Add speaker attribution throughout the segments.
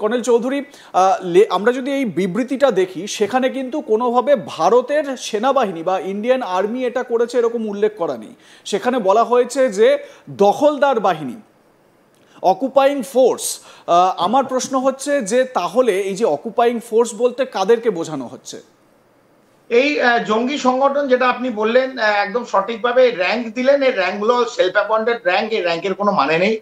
Speaker 1: Colonel Chowdhury, আমরা যদি এই বিবৃতিটা দেখি সেখানে কিন্তু কোনোভাবে ভারতের সেনাবাহিনী বা ইন্ডিয়ান আর্মি এটা করেছে এরকম উল্লেখ করা নেই। সেখানে বলা হয়েছে যে দখলদার বাহিনী, অকুপাইং ফোর্স। আমার প্রশ্ন হচ্ছে যে তাহলে এই যে অকুপাইং ফোর্স বলতে কাদেরকে বোঝানো হচ্ছে?
Speaker 2: এই জঙ্গি সংগঠন যেটা আপনি বললেন একদম সঠিকভাবে র্যাঙ্ক দিলেন। এই র্যাঙ্কগুলো সেলফ অ্যাপয়েন্টেড র্যাঙ্ক, এই র্যাঙ্কের কোনো মানে নেই।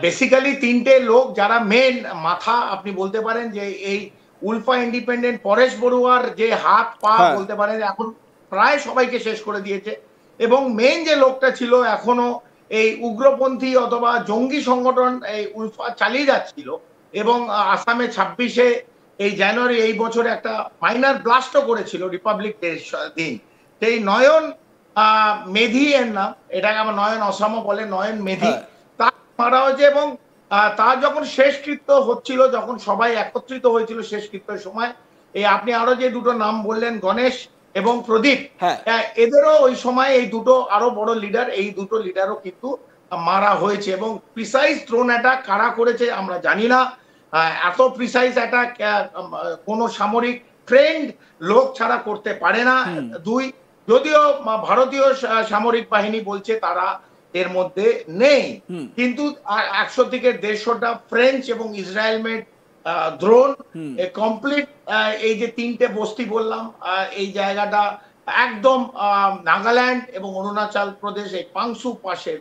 Speaker 2: বেসিক্যালি তিনটে লোক যারা মেন মাথা আপনি বলতে পারেন, যে এই উলফা ইন্ডিপেন্ডেন্ট পরেশ বড়ুয়ার যে হাত পা বলতে পারেন এখন প্রায় সবাইকে শেষ করে দিয়েছে, এবং মেন যে লোকটা ছিল এখনো এই উগ্রপন্থী অথবা জঙ্গি সংগঠন এই উলফা চালিয়ে যাচ্ছিল, এবং আসামে 26শে এই জানুয়ারি এই বছরে একটা মাইনার ব্লাস্টও করেছিল রিপাবলিক ডে দিন। সেই নয়ন মেধি এর নাম, এটাকে আমার নয়ন অসামও বলে, নয়ন মেধি, তার মারা হয়েছে। এবং তার যখন শেষকৃত্য হচ্ছিল, যখন সবাই একত্রিত হয়েছিল শেষকৃত্যের সময়, এই আপনি আরো যে দুটো নাম বললেন গণেশ এবং প্রদীপ, এদেরও ওই সময় এই দুটো আরো বড় লিডার, এই দুটো লিডারও কিন্তু মারা হয়েছে। এবং প্রিসাইজ ড্রোন অ্যাটাক কারা করেছে আমরা জানি না। এত প্রিসাইজ অ্যাটাক কোন সামরিক ট্রেন্ড লোক ছাড়া করতে পারে না। দুই, যদিও ভারতীয় সামরিক বাহিনী বলছে তারা এর মধ্যে নেই, কিন্তু 100 থেকে 150টা ফ্রেঞ্চ এবং ইসরায়েল মেড ড্রোন কমপ্লিট এই যে তিনটে বস্তি বললাম, এই জায়গাটা একদম নাগাল্যান্ড এবং অরুণাচল প্রদেশ এই পাংশু পাশে,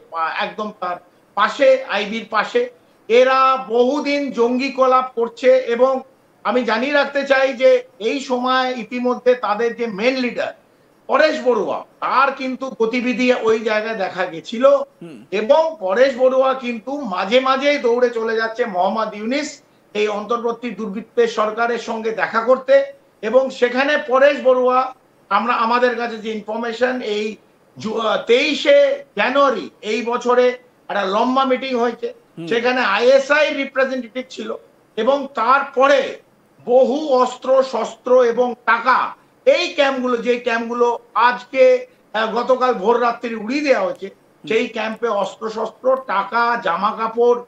Speaker 2: একদম তার পাশে, আইবির পাশে, এরা বহুদিন জঙ্গি কলাপ করছে। এবং আমি জানিয়ে রাখতে চাই যে এই সময় ইতিমধ্যে তাদের যে মেন লিডার পরেশ বড়ুয়া, তার কিন্তু গতিবিধি ওই জায়গায় দেখা গেছিল, এবং পরেশ বড়ুয়া কিন্তু মাঝে মাঝে দৌড়ে চলে যাচ্ছে মোহাম্মদ ইউনিস এই অন্তর্বর্তী দুর্বৃত্তের সরকারের সঙ্গে দেখা করতে। এবং সেখানে পরেশ বড়ুয়া, আমাদের কাছে যে ইনফরমেশন, এই 23শে জানুয়ারি এই বছরে একটা লম্বা মিটিং হয়েছে, সেখানে আইএসআই রিপ্রেজেন্টেটিভ ছিল, এবং তারপরে বহু অস্ত্র শস্ত্র এবং টাকা এই ক্যাম্পগুলো, যে ক্যাম্পগুলো আজকে গতকাল ভোর রাত্রি উড়িয়ে দেওয়া হয়েছে, সেই ক্যাম্পে অস্ত্র শস্ত্র, টাকা, জামা কাপড়,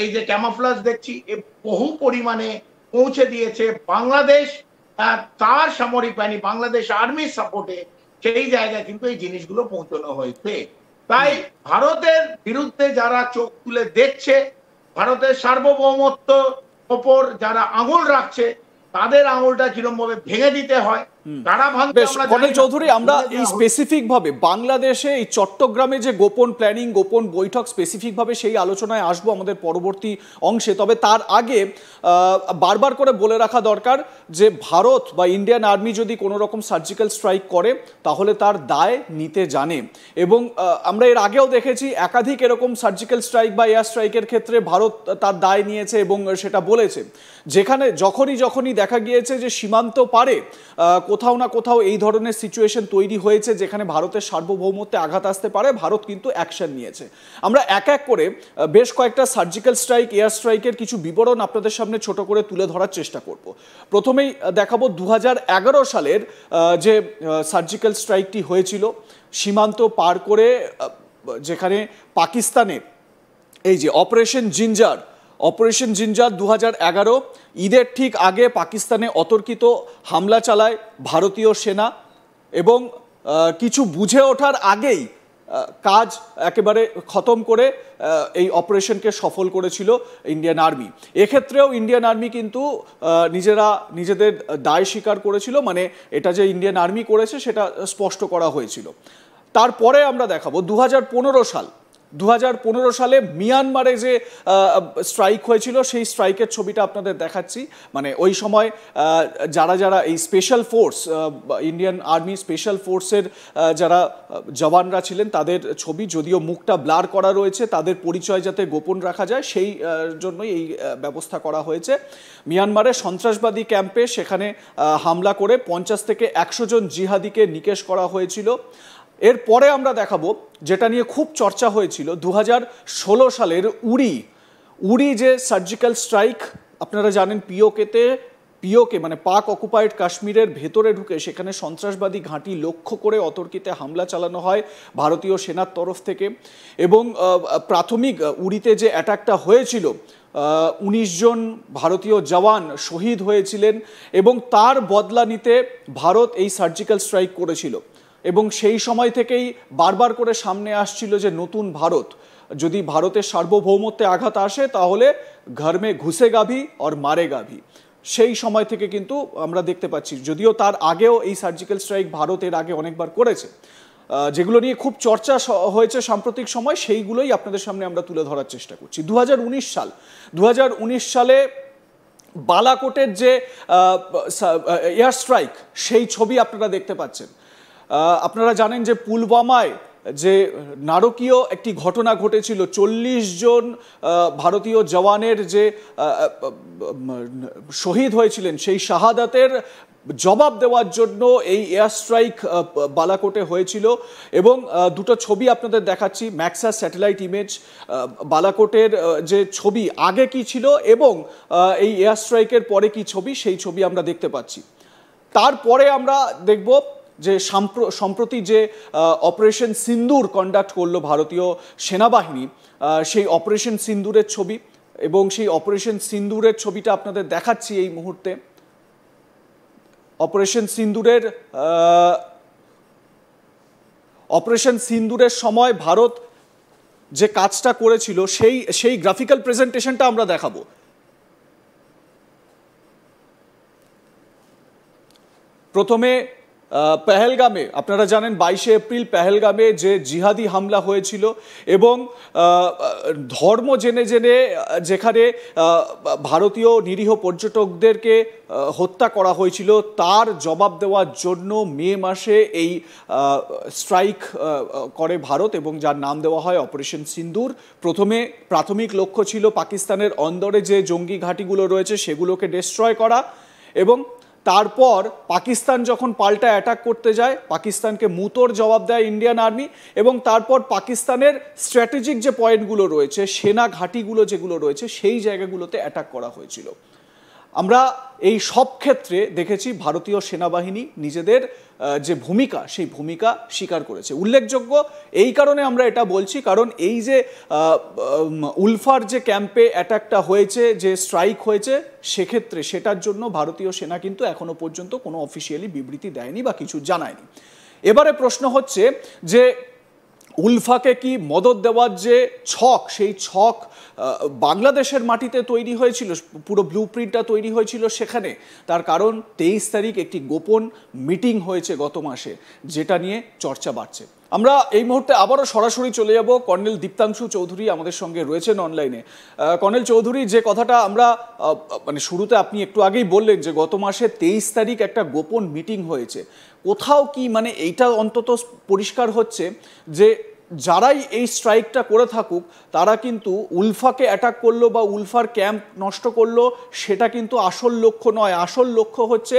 Speaker 2: এই যে ক্যামোফ্লাজ দেখছি, বহু পরিমাণে পৌঁছে দিয়েছে বাংলাদেশ। তার সামরিক বাহিনী, বাংলাদেশ আর্মির সাপোর্টে সেই জায়গায় কিন্তু এই জিনিসগুলো পৌঁছানো হয়েছে। তাই ভারতের বিরুদ্ধে যারা চোখ তুলে দেখছে, ভারতের সার্বভৌমত্ব ওপর যারা আঙুল রাখছে, তাদের আঙুলটা কিরকম ভাবে ভেঙে দিতে হয় তারা ভাঙবে।
Speaker 1: কর্নেল চৌধুরী, আমরা এই স্পেসিফিক ভাবে বাংলাদেশে এই চট্টগ্রামে যে গোপন প্ল্যানিং, গোপন বৈঠক, স্পেসিফিক ভাবে সেই আলোচনায় আসবো আমাদের পরবর্তী অংশে। তবে তার আগে বারবার করে বলে রাখা দরকার যে ভারত বা ইন্ডিয়ান আর্মি যদি কোনো রকম সার্জিক্যাল স্ট্রাইক করে তাহলে তার দায় নিতে জানে। এবং আমরা এর আগেও দেখেছি একাধিক এরকম সার্জিক্যাল স্ট্রাইক বা এয়ার স্ট্রাইকের ক্ষেত্রে ভারত তার দায় নিয়েছে এবং সেটা বলেছে। যেখানে যখনই দেখা গিয়েছে যে সীমান্ত পারে কোথাও না কোথাও এই ধরনের সিচুয়েশন তৈরি হয়েছে যেখানে ভারতের সার্বভৌমত্বে আঘাত আসতে পারে, ভারত কিন্তু অ্যাকশন নিয়েছে। আমরা এক এক করে বেশ কয়েকটা সার্জিক্যাল স্ট্রাইক, এয়ার স্ট্রাইকের কিছু বিবরণ আপনাদের সামনে ছোট করে তুলে ধরার চেষ্টা করব। প্রথমেই দেখাবো 2011 সালের যে সার্জিক্যাল স্ট্রাইকটি হয়েছিল সীমান্ত পার করে, যেখানে পাকিস্তানের এই যে অপারেশন জিঞ্জার 2011 ঈদের ঠিক আগে পাকিস্তানে অতর্কিত হামলা চালায় ভারতীয় সেনা, এবং কিছু বুঝে ওঠার আগেই কাজ একেবারে খতম করে এই অপারেশনকে সফল করেছিল ইন্ডিয়ান আর্মি। এক্ষেত্রেও ইন্ডিয়ান আর্মি কিন্তু নিজেদের দায় স্বীকার করেছিল, মানে এটা যে ইন্ডিয়ান আর্মি করেছে সেটা স্পষ্ট করা হয়েছিল। তারপরে আমরা দেখাবো 2015 সালে মিয়ানমারে যে স্ট্রাইক হয়েছিল সেই স্ট্রাইকের ছবিটা আপনাদের দেখাচ্ছি। মানে ওই সময় যারা এই special force, Indian army special ফোর্সের যারা জওয়ানরা ছিলেন তাদের ছবি, যদিও মুখটা ব্লার করা রয়েছে, তাদের পরিচয় যাতে গোপন রাখা যায় সেই জন্যই এই ব্যবস্থা করা হয়েছে। মিয়ানমারের সন্ত্রাসবাদী ক্যাম্পে সেখানে হামলা করে 50 থেকে 100 জন জিহাদিকে নিকেশ করা হয়েছিল। এরপরে আমরা দেখাবো যেটা নিয়ে খুব চর্চা হয়েছিল 2016 সালের উড়ি যে সার্জিক্যাল স্ট্রাইক, আপনারা জানেন পিওকে মানে পাক অকুপাইড কাশ্মীরের ভেতরে ঢুকে সেখানে সন্ত্রাসবাদী ঘাঁটি লক্ষ্য করে অতর্কিতে হামলা চালানো হয় ভারতীয় সেনার তরফ থেকে। এবং প্রাথমিক উড়িতে যে অ্যাটাকটা হয়েছিল 19 জন ভারতীয় জওয়ান শহীদ হয়েছিলেন এবং তার বদলা নিতে ভারত এই সার্জিক্যাল স্ট্রাইক করেছিল এবং সেই সময় থেকেই বারবার করে সামনে আসছিল যে নতুন ভারত, যদি ভারতের সার্বভৌমত্বে আঘাত আসে তাহলে ঘর মে ঘুসেগা ভি আর মারেগা ভি। সেই সময় থেকে কিন্তু আমরা দেখতে পাচ্ছি, যদিও তার আগেও এই সার্জিক্যাল স্ট্রাইক ভারত এর আগে অনেকবার করেছে, যেগুলো নিয়ে খুব চর্চা হয়েছে সাম্প্রতিক সময়, সেইগুলোই আপনাদের সামনে আমরা তুলে ধরার চেষ্টা করছি। 2019 সালে বালাকোটের যে এয়ার স্ট্রাইক, সেই ছবি আপনারা দেখতে পাচ্ছেন। আপনারা জানেন যে পুলওয়ামায় যে নারকীয় একটি ঘটনা ঘটেছিল, 40 জন ভারতীয় জওয়ানের যে শহীদ হয়েছিলেন, সেই শাহাদাতের জবাব দেওয়ার জন্য এই এয়ার স্ট্রাইক বালাকোটে হয়েছিল। এবং দুটো ছবি আপনাদের দেখাচ্ছি, ম্যাক্সাস স্যাটেলাইট ইমেজ, বালাকোটের যে ছবি আগে কি ছিল এবং এই এয়ার স্ট্রাইকের পরে কি ছবি, সেই ছবি আমরা দেখতে পাচ্ছি। তারপরে আমরা দেখব যে সম্প্রতি যে অপারেশন সিন্দুর কন্ডাক্ট করলো ভারতীয় সেনাবাহিনী, সেই অপারেশন সিন্দুরের ছবি, এবং সেই অপারেশন সিন্দুরের ছবিটা আপনাদের দেখাচ্ছি এই মুহূর্তে। অপারেশন সিন্দুরের সময় ভারত যে কাজটা করেছিল সেই গ্রাফিক্যাল প্রেজেন্টেশনটা আমরা দেখাবো। প্রথমে পেহেলগামে, আপনারা জানেন 22 এপ্রিল পেহেলগামে যে জিহাদি হামলা হয়েছিল এবং ধর্ম জেনে জেনে যেখানে ভারতীয় নিরীহ পর্যটকদেরকে হত্যা করা হয়েছিল, তার জবাব দেওয়ার জন্য মে মাসে এই স্ট্রাইক করে ভারত এবং যার নাম দেওয়া হয় অপারেশন সিন্দুর। প্রথমে প্রাথমিক লক্ষ্য ছিল পাকিস্তানের অন্দরে যে জঙ্গি ঘাঁটিগুলো রয়েছে সেগুলোকে ডিস্ট্রয় করা, এবং তারপর পাকিস্তান যখন পাল্টা অ্যাটাক করতে যায়, পাকিস্তানকে মুতোর জবাব দেয় ইন্ডিয়ান আর্মি, এবং তারপর পাকিস্তানের স্ট্র্যাটেজিক যে পয়েন্টগুলো রয়েছে, সেনা ঘাঁটিগুলো যেগুলো রয়েছে, সেই জায়গাগুলোতে অ্যাটাক করা হয়েছিল। আমরা এই সব ক্ষেত্রে দেখেছি ভারতীয় সেনাবাহিনী নিজেদের যে ভূমিকা, সেই ভূমিকা স্বীকার করেছে। উল্লেখযোগ্য এই কারণে আমরা এটা বলছি, কারণ এই যে উলফার যে ক্যাম্পে অ্যাটাকটা হয়েছে, যে স্ট্রাইক হয়েছে, সেক্ষেত্রে সেটার জন্য ভারতীয় সেনা কিন্তু এখনো পর্যন্ত কোনো অফিসিয়ালি বিবৃতি দেয়নি বা কিছু জানায়নি। এবারে প্রশ্ন হচ্ছে যে উলফাকে কি মদদ দেওয়ার যে ছক, সেই ছক বাংলাদেশের মাটিতে তৈরি হয়েছিল, পুরো ব্লু প্রিন্টটা তৈরি হয়েছিল সেখানে। তার কারণ 23 তারিখ একটি গোপন মিটিং হয়েছে গত মাসে, যেটা নিয়ে চর্চা বাড়ছে। আমরা এই মুহূর্তে আবারও সরাসরি চলে যাব, কর্নেল দীপ্তাংশু চৌধুরী আমাদের সঙ্গে রয়েছেন অনলাইনে। কর্নেল চৌধুরী, যে কথাটা আমরা মানে শুরুতে আপনি একটু আগেই বললেন যে গত মাসে 23 তারিখ একটা গোপন মিটিং হয়েছে, কোথাও কি মানে এইটা অন্তত পরিষ্কার হচ্ছে যে যারাই এই স্ট্রাইকটা করে থাকুক তারা কিন্তু উলফাকে অ্যাটাক করলো বা উলফার ক্যাম্প নষ্ট করলো, সেটা কিন্তু আসল লক্ষ্য নয়। আসল লক্ষ্য হচ্ছে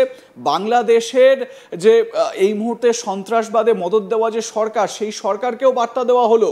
Speaker 1: বাংলাদেশের যে এই মুহূর্তে সন্ত্রাসবাদে মদদ দেওয়া যে সরকার, সেই সরকারকেও বার্তা দেওয়া হলো